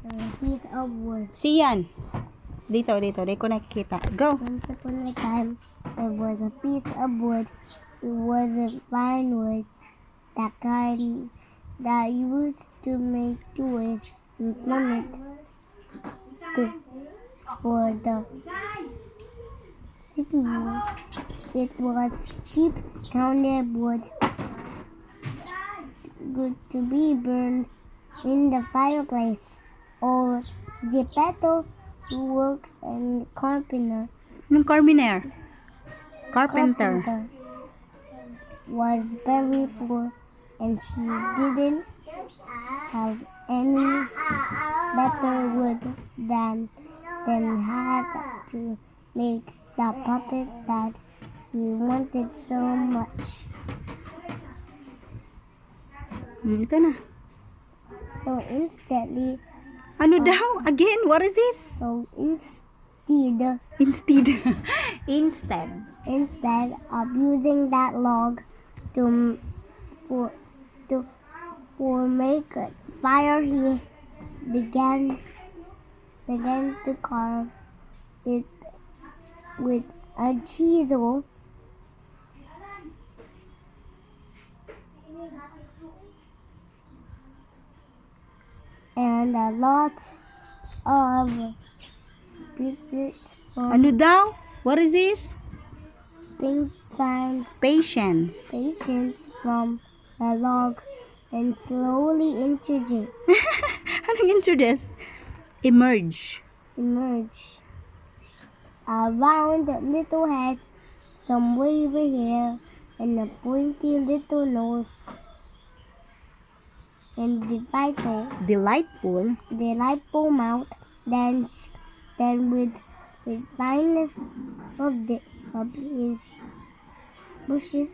a piece of wood. Siyan. Dito. Di ko nakikita. Go. Once upon a time, there was a piece of wood. It wasn't fine wood, that kind that used to make toys and plummet for the cheap wood. It was cheap counted wood, good to be burned in the fireplace. Or Geppetto, who works in the carpenter, Yung Carpenter. was very poor, and she didn't have any better wood than had to make the puppet that he wanted so much. Ito na. So instantly, Ano daw? Again? What is this? instead Instead. of using that log for make a fire, he began to carve it with a chisel. And a lot of pieces Ano daw? What is this? pink lines Patience. from the log and slowly Anong introduce? Emerge. a round little head, some wavy hair, and a pointy little nose, and Delightful. delightful mouth. Then with fineness of his bushes,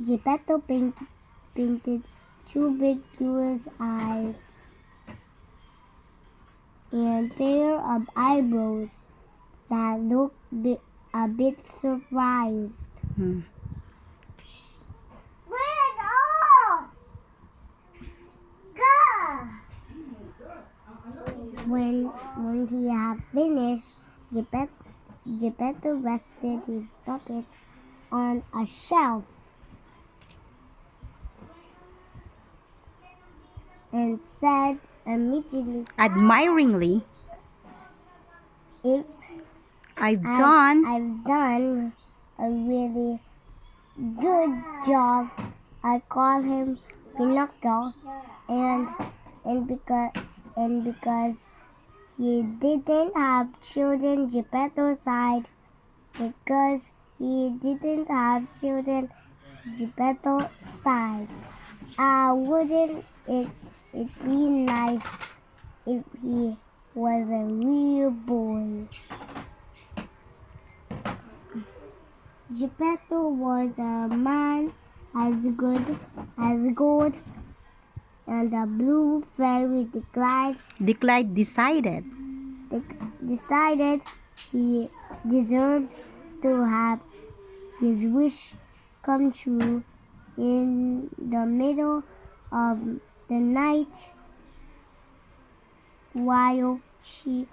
Geppetto painted two big curious eyes and pair of eyebrows that looked a bit surprised. When he had finished, Geppetto rested his puppet on a shelf and said immediately, Admiringly. "If I've done. I've done a really good job." I call him Pinocchio, and because he didn't have children, Geppetto sighed. Because he didn't have children, Geppetto sighed. Wouldn't it be nice if he was a real boy? Geppetto was a man as good as gold, and the blue fairy decided he deserved to have his wish come true. In the middle of the night, while he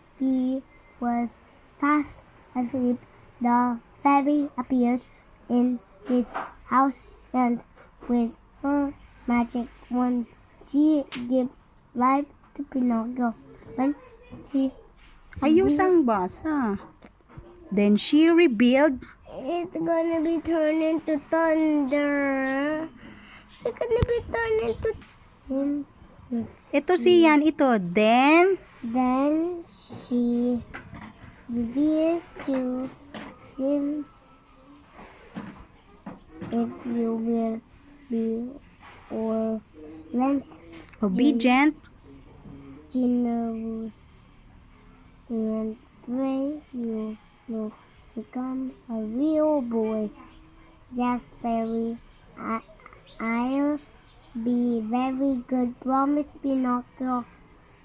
was fast asleep, the fairy appeared in his house, and with her magic wand, she gave life to Pinocchio. When she Ayusang basa. Then she revealed. It's gonna be turned into thunder. It's gonna be turned into... Ito siyan, ito. Then she revealed to him, "If you will be obedient, generous, and pray, you will become a real boy." "Yes, fairy, I'll be very good," promised Pinocchio.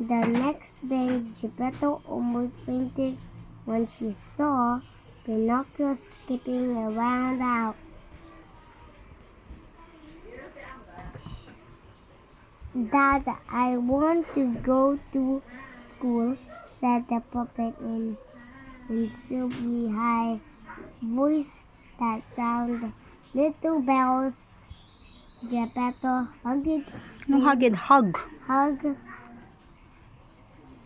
The next day, Geppetto almost fainted when she saw Pinocchio skipping around the house. "Dad, I want to go to school, said the puppet in silvery high voice that sounded little bells. Geppetto Anong hagid? Hug. hugged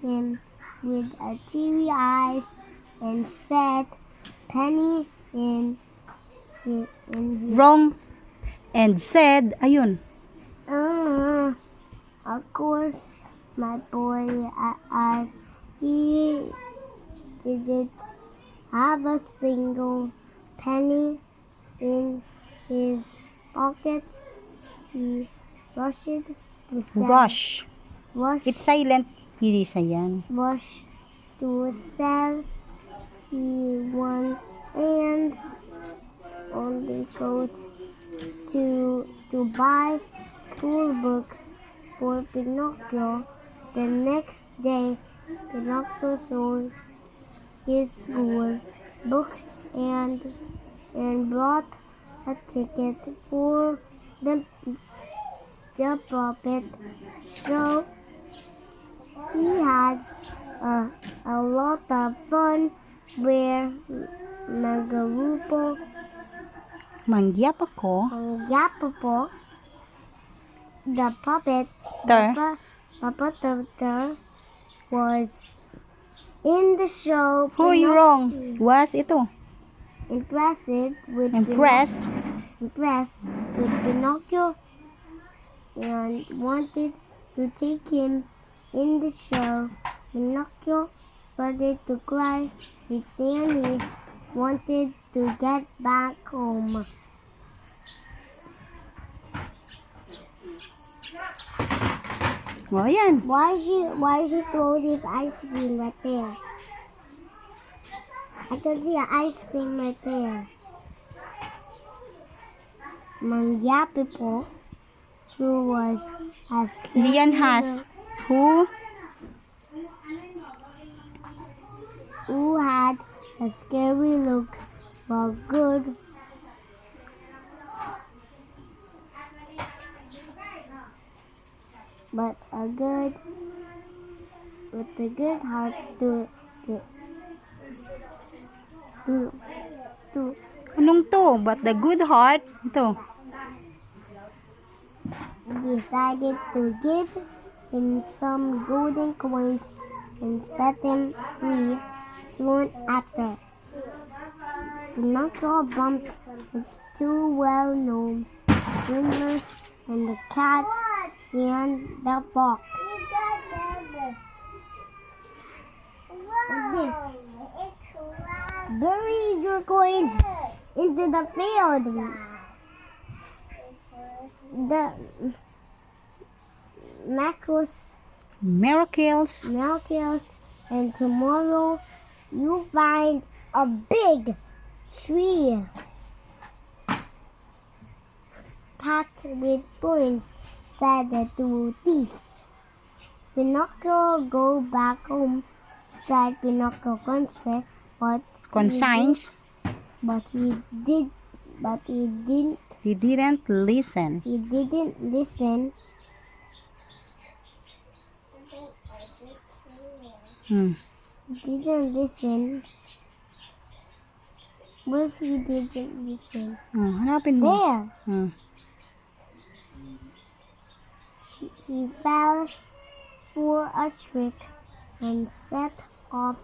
him with a teary eyes and said, "Penny in his Wrong. And said, ayun. Of course, my boy, as he didn't have a single penny in his pockets, he rushed to sell. Rush. It's silent. Hindi sa yan. Rushed to sell. He won and only go to buy school books for Pinocchio. The next day, Pinocchio sold his school books and brought a ticket for the puppet show. He had a lot of fun where Mangyap ako. Yapopo, the puppet puppeteer, was in the show. Hoy, wrong. Was ito. Impressed with Pinocchio and wanted to take him in the show. Pinocchio started to cry. His Sandy wanted to get back home. O, yan. Why she throw this ice cream right there? I can see an ice cream right there. Mangyapipo, who was a Hindi yan has. Who had a scary look, but a good heart to Anong to? But the good heart. Ito. decided to give him some golden coins and set him free soon after. Pinocchio bumped the two well-known swindlers and the cat and the fox. This. Bury your coins into the field. The miracles, and tomorrow you find a big tree packed with coins, said the two thieves. Pinocchio, go back home, said Pinocchio contrite, Conscience. but he didn't He didn't listen. He didn't listen. He didn't listen. What if he didn't listen? Hanapin mo. There. He fell for a trick and set off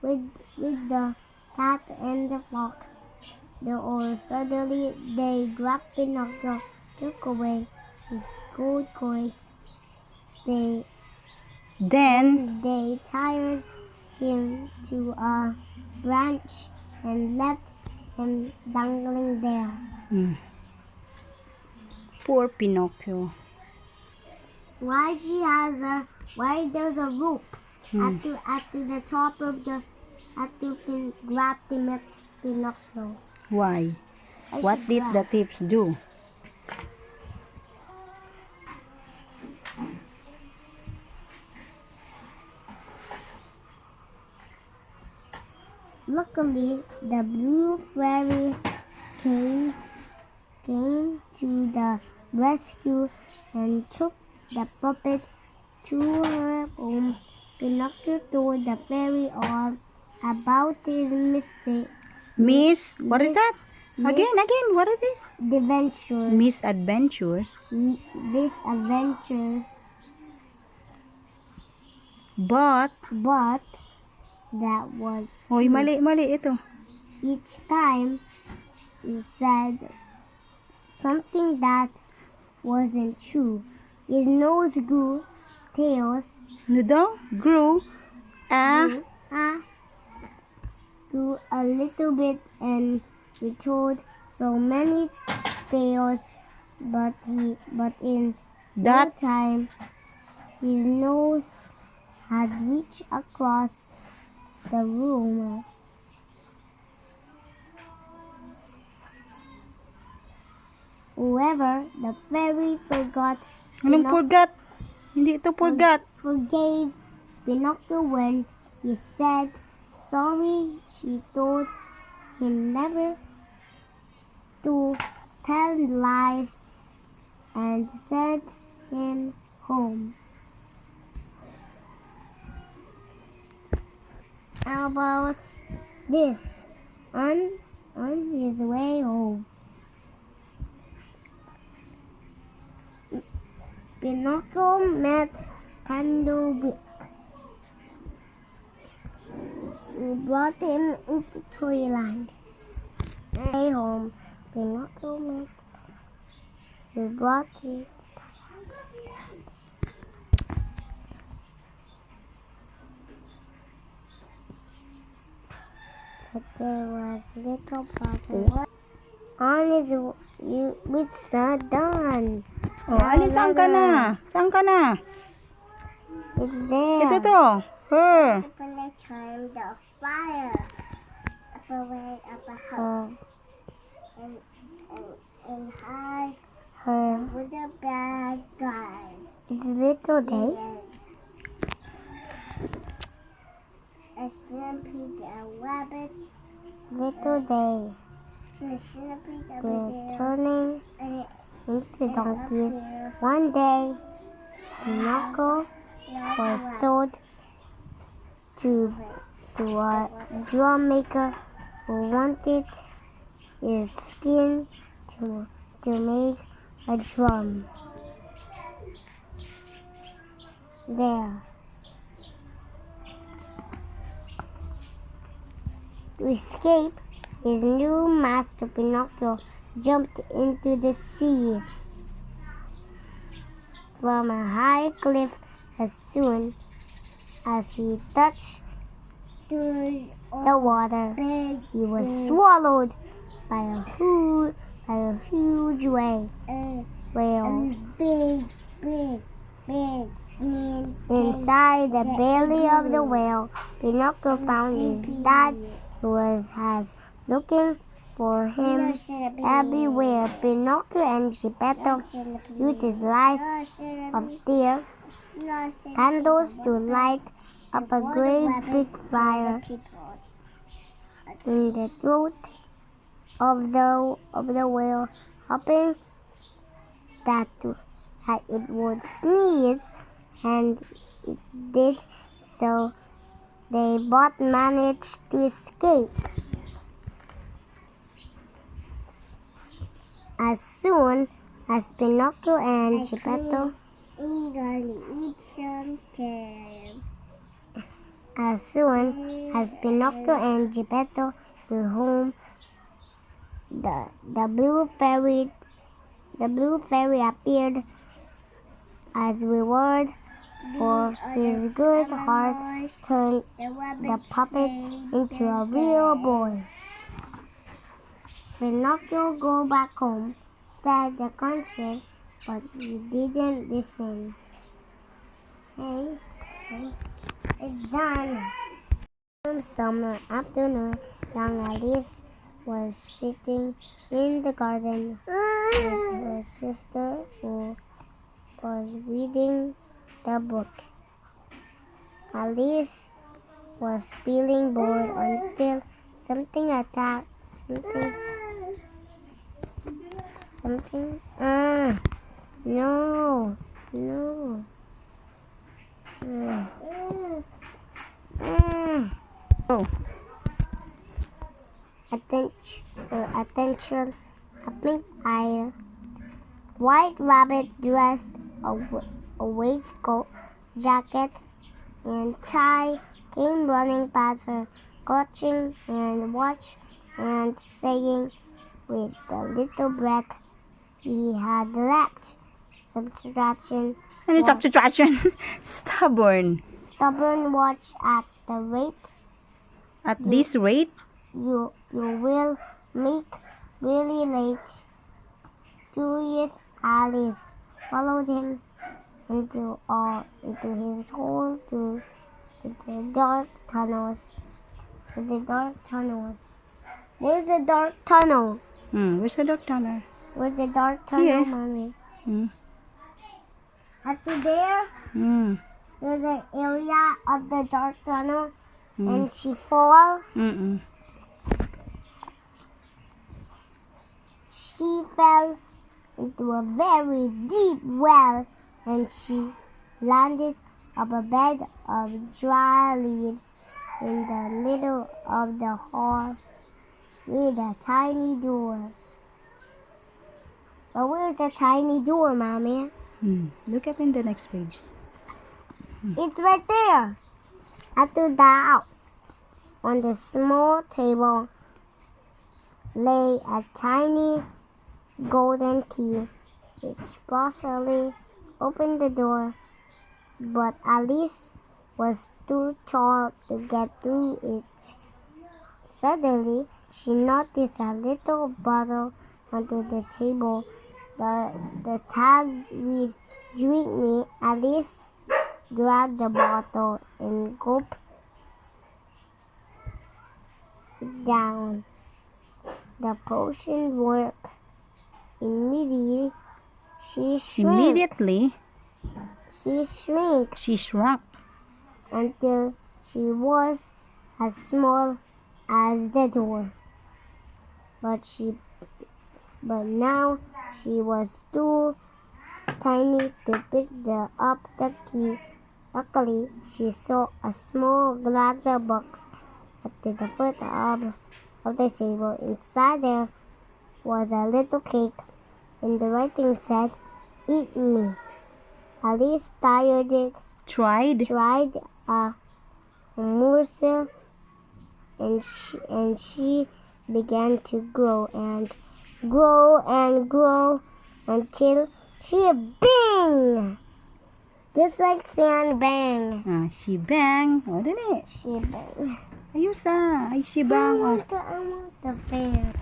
with the cat and the fox. Suddenly they grabbed Pinocchio, took away his gold coins. They tied him to a branch and left him dangling there. Poor Pinocchio. Why there's a rope at the top of the grab Pinocchio? Why? What did the thieves do? Luckily, the blue fairy came to the rescue and took the puppet to her home Pinocchio told the fairy all about his mistake. What is that? Again, what is this? Adventures. Misadventures. Misadventures. But, But that was hoy, true. mali ito. Each time he said something that wasn't true. His nose grew, tails Ano daw? Grew grew a little bit, and he told so many tales, but in no that time his nose had reached across the room. However, the fairy Anong forgot? Hindi ito forgot. forgave Pinocchio when he said sorry. She told him never to tell lies and sent him home. How about this? On his way home, Pinocchio met Candlewick, who brought him into Toyland. On his way home, Pinocchio met who brought him. But there was little problem. On his it's not done. Oh, Ali, saan ka na? Saan ka na? It's there. Ito to. Her. When they climbed the fire up away up a house and hide her with a bad guy. It's little day. A centipede, a rabbit. Little day. A centipede, they're turning into donkeys. One day, Pinocchio was sold to a drum maker who wanted his skin to make a drum. There. To escape, his new master Pinocchio jumped into the sea from a high cliff. As soon as he touched the water, he was swallowed by a huge whale. Inside the belly of the whale, Pinocchio found his dad, who was looking for him everywhere. Pinocchio and Geppetto used his lights of their candles to light up a great big fire in the throat of the whale, hoping that it would sneeze, and it did, so they both managed to escape. As soon as Pinocchio and Geppetto were home, the blue fairy appeared as reward for his good heart, turned the puppet into a real boy. Pinocchio go back home, said the conscience, but he didn't listen. Hey, it's done. One summer afternoon, young Alice was sitting in the garden with her sister, who was reading the book. Alice was feeling bored until something attacked. No. Oh. Attention, a pink eye, white rabbit dressed a waistcoat, jacket, and tie came running past her, clutching and watch and saying with the little breath he had left. Subtraction. Ano subtraction? Stubborn. Stubborn watch at the rate At this rate, you will make really late. Curious Alice followed him into his hole to the dark tunnels. Where's the dark tunnel? where's the dark tunnel? Where's the dark tunnel, Here. Mommy? Hmm. Up to there, there's an area of the dark tunnel, and she fall. She fell into a very deep well, and she landed on a bed of dry leaves in the middle of the hall with a tiny door. But where's the tiny door, Mommy? Look up in the next page. It's right there. At the house, on the small table, lay a tiny golden key, which partially opened the door, but Alice was too tall to get through it. Suddenly, she noticed a little bottle under the table. The tag read, "Drink me." Alice grabbed the bottle and gulped it down. The potion worked. Immediately, she Shrunk. until she was as small as the door. But now she was too tiny to pick up the key. Luckily, she saw a small glass box at the foot of the table. Inside there was a little cake, and the writing said, "Eat me." Alice Tried. a morsel, and she began to grow and grow and grow until she bang! Just like sand bang. She bang. O, dali. She bang. Ayos Ay, she bang. I want the fan.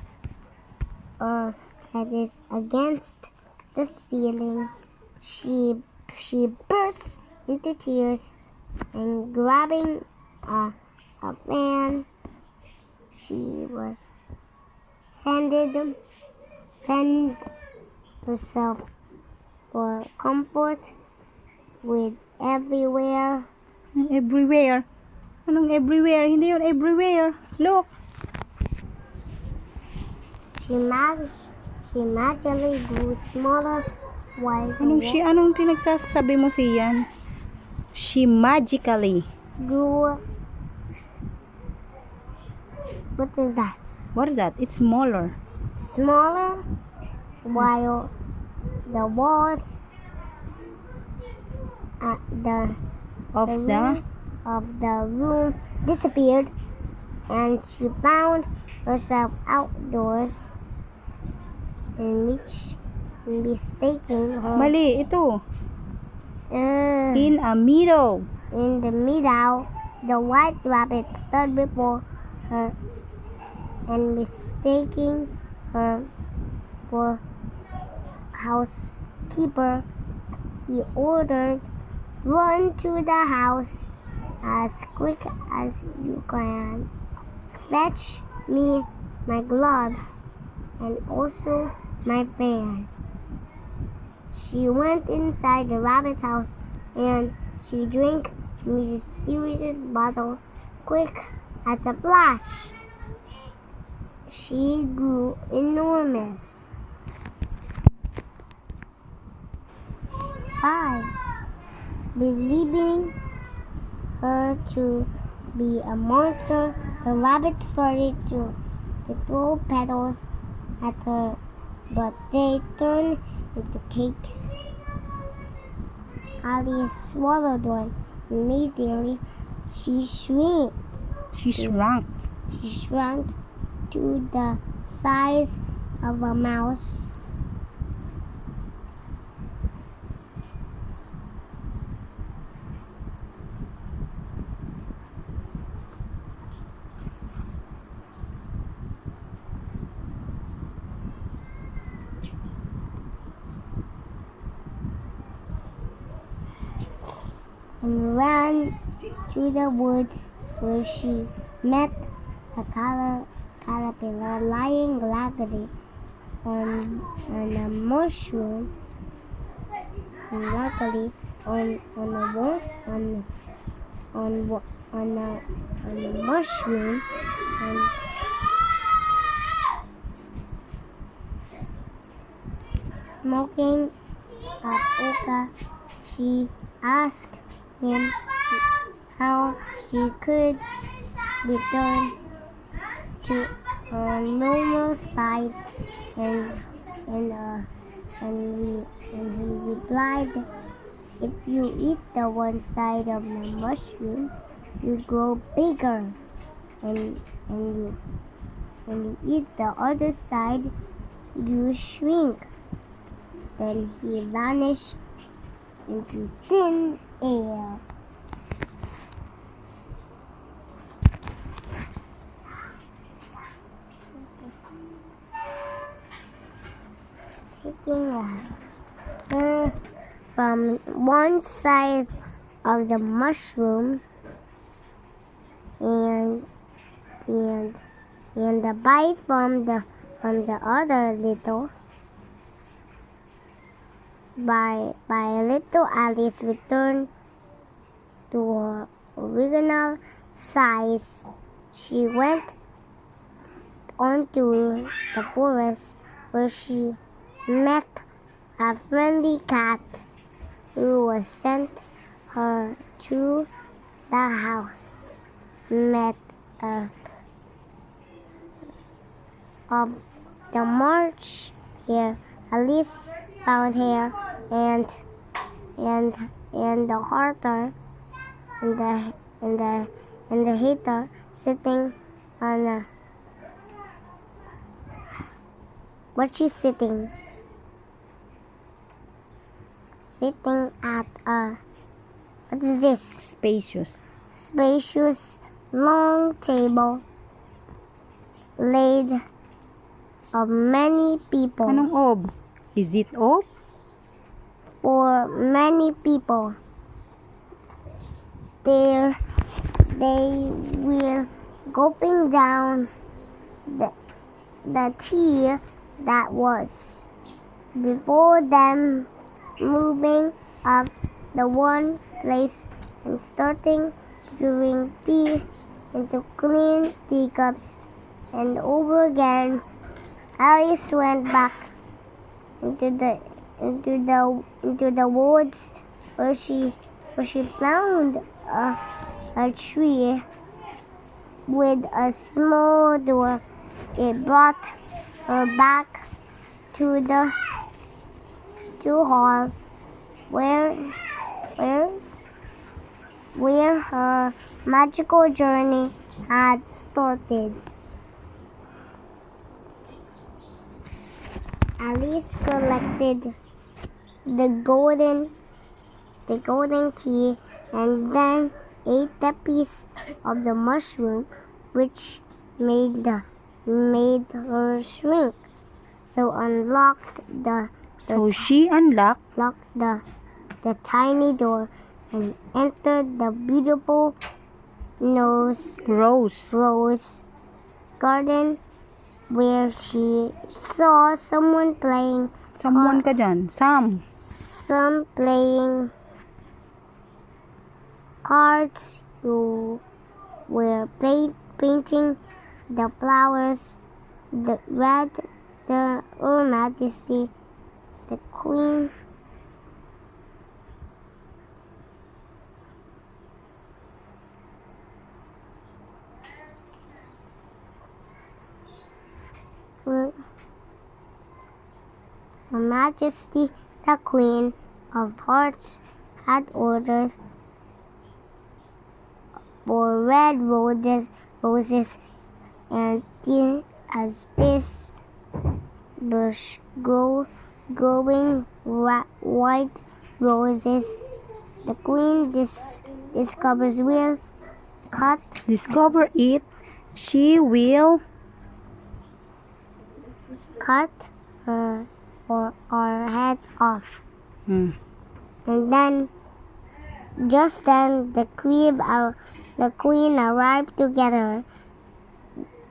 That is against the ceiling. She burst into tears and grabbing a fan, she was fended herself for comfort with everywhere. Everywhere. Anong everywhere? Hindi yun everywhere. Look. She magically grew smaller while Anong pinagsasabi mo siyan? She magically grew. What is that? What is that? It's smaller. Smaller while the walls at Of the room disappeared, and she found herself outdoors and mistaking her. Mali, ito. In In a meadow. In the meadow, the white rabbit stood before her, and mistaking her for housekeeper, he ordered, "Run to the house as quick as you can. Fetch me my gloves and also my fan." She went inside the rabbit's house and she drank mysterious bottle quick as a flash. She grew enormous. 5. Believing her to be a monster, the rabbit started to throw petals at her, but they turned into cakes. Alice swallowed one. Immediately, she shrank. She shrunk. She shrunk to the size of a mouse. And ran through the woods where she met a caterpillar lying gliding on a mushroom. And luckily, on a mushroom, and smoking a hookah, she asked him how she could return to her normal size, and he replied, "If you eat the one side of the mushroom, you grow bigger, and when you eat the other side, you shrink." Then he vanished into thin air. Taking her from one side of the mushroom, and the bite from the other little. By little, Alice returned to her original size. She went onto the forest where she met a friendly cat who was sent her to the house. Met of the march here, Alice found her and the hunter and the hater sitting on a. What's she sitting? Sitting at a. What is this? Spacious. Spacious long table laid of many people. Anong ob? Is it ob? For many people. They were gulping down the tea that was before them, moving up the one place and starting pouring tea into clean teacups, and over again. Alice went back into the woods where she found a tree with a small door. It brought her back to the hall where her magical journey had started. Alice collected the golden key and then ate the piece of the mushroom, which made her shrink. So She unlocked the tiny door and entered the beautiful rose garden, where she saw someone playing. Someone ka dyan. Some playing cards who were painting the flowers, the red, Her Majesty, the Queen. Her Majesty the Queen of Hearts had ordered for red roses, and as this bush growing white roses, the Queen discovers will Discover it. She will cut her or our heads off. Hmm. And then, just then, the queen arrived together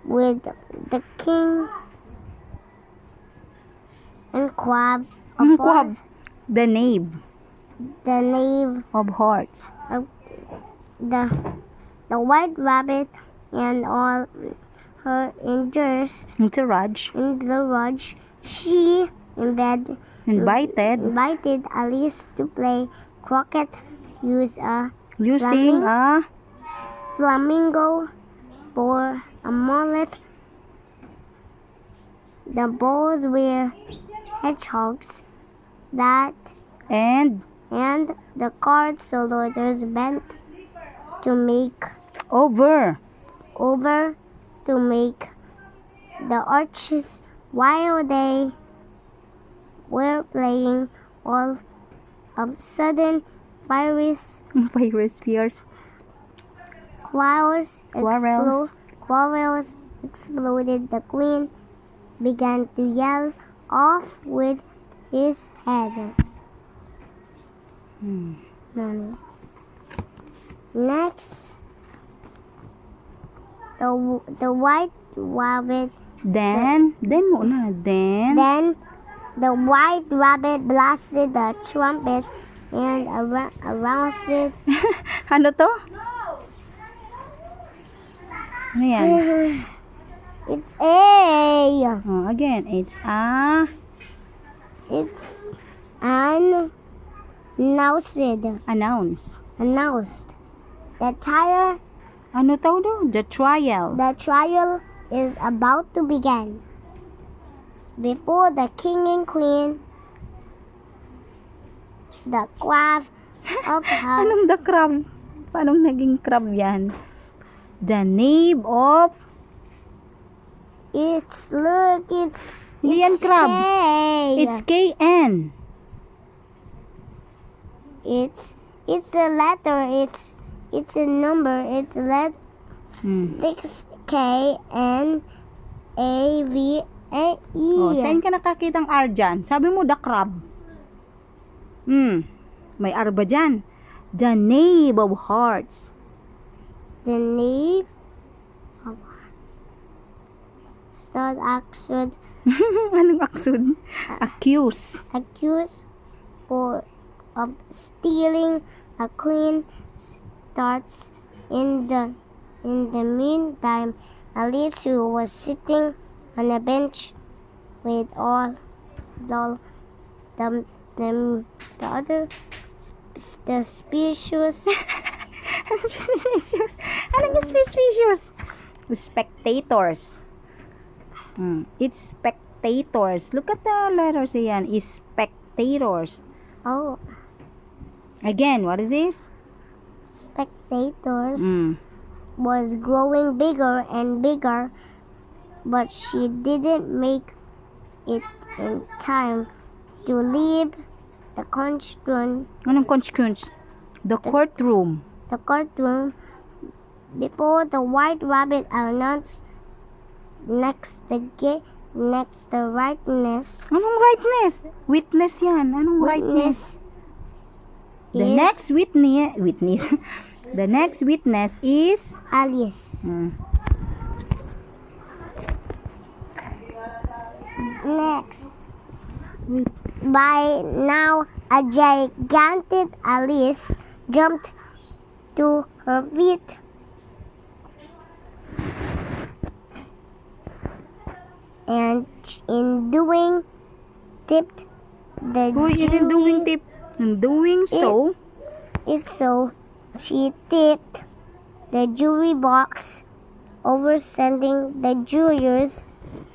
with the king and Quab, Quab, the knave the knave of hearts. of the white rabbit and all her Entourage in the lodge. She invited Alice to play croquet, using a flamingo for a mullet. The balls were hedgehogs and and the cards soldiers bent to make over to make the arches while they were playing. All of a sudden, virus fears. Quarrels Quarrels. exploded. The queen began to yell off with his head. Mommy. Next, the white rabbit. Then the white rabbit blasted the trumpet and aroused it. Ano to? Ano yan? It's a. Oh, again, it's announced. The trial. Ano tawag do? The trial. The trial is about to begin. Before the king and queen, the crab of her. Anong the crab? Paano naging crab yan? The knave of. Hindi yan crab. K. It's KN. It's a letter. It's a number. It's letter. 6KNAVAE. Oh, saan ka nakakitang R dyan? Sabi mo, the crab. May R ba dyan? The knave of hearts. The knave of start accused. Anong aksud? Accused of stealing a queen. Starts in the meantime, Alice, who was sitting on a bench with all the other species. Anong suspicious? Spectators. It's spectators. Look at the letters yan. Is spectators. Oh, again, what is this? Spectators was growing bigger and bigger, but she didn't make it in time to leave the courtroom. Anong courtroom? The courtroom. The courtroom before the white rabbit announced next the rightness. Anong rightness? Witness yan. Anong rightness? The next witness. The next witness is Alice. Next. By now, a gigantic Alice jumped to her feet. And in doing, tipped the she tipped the jury box over, sending the jurors'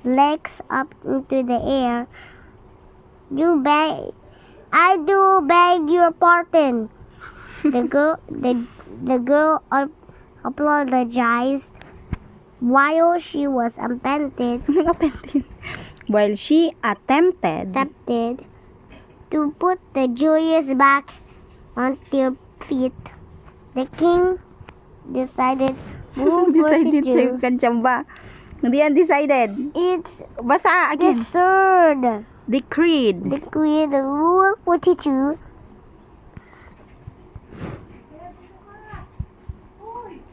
legs up into the air. I do beg your pardon. The girl apologized while she was While she attempted to put the Julius back on their feet. The king decided Rule decided 42. sa'yo chamba. Hindi yan decided. It's Basa again. absurd. Decreed. Decreed Rule 42.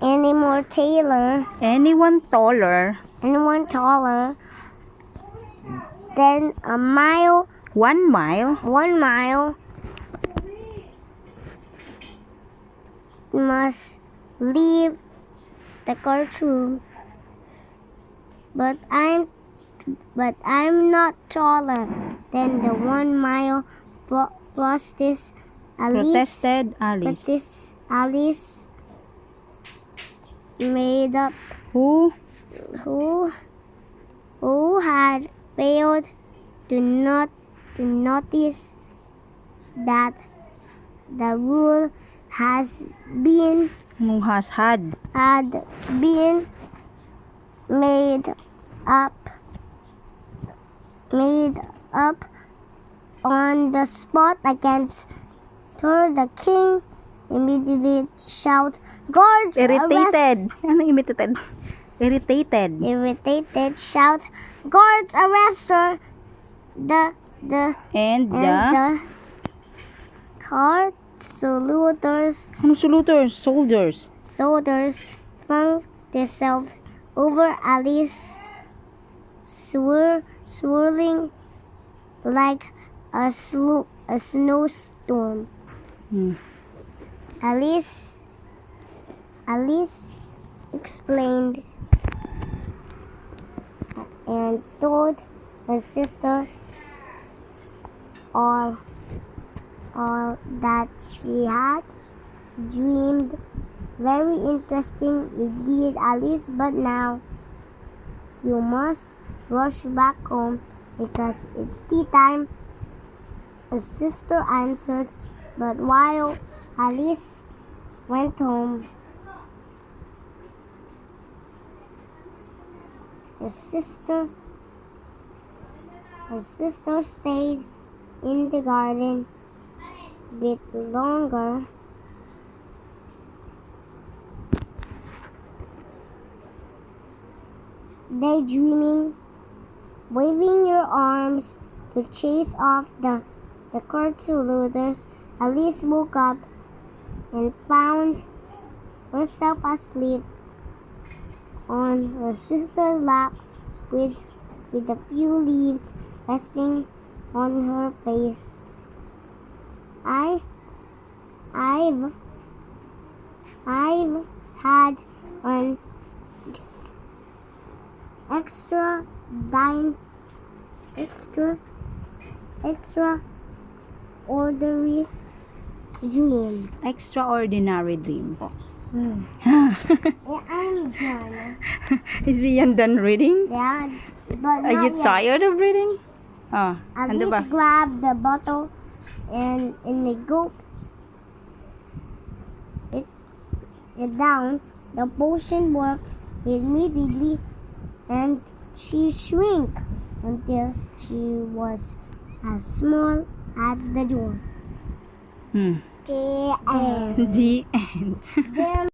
Anyone taller than a mile, 1 mile. 1 mile, must leave the courtroom. But I'm not taller than the 1 mile. Protested Protested Alice. Alice made up Who who had failed to notice that the rule had been made up on the spot against her. The king immediately shouted, "Guards, arrest!" Irritated. Ano imitated? Irritated. Shout, "Guards, arrest her!" And the court soldiers soldiers. flung themselves over Alice, swirling like a snowstorm. Alice explained and told her sister all that she had dreamed. Very interesting indeed, Alice, but now you must rush back home because it's tea time. Her sister answered, but while Alice went home, her sister stayed in the garden a bit longer. Daydreaming, waving your arms to chase off the court soldiers, Alice woke up and found herself asleep on her sister's lap with a few leaves resting on her face. I've had an extraordinary dream. Extraordinary dream po. Yeah, I'm done. Is Ian done reading? Yeah, but Are you not yet. tired of reading? Ano ba? Alice grabbed the bottle and in a gulp it down. The potion worked immediately and she shrank until she was as small as the door. The end. The end. There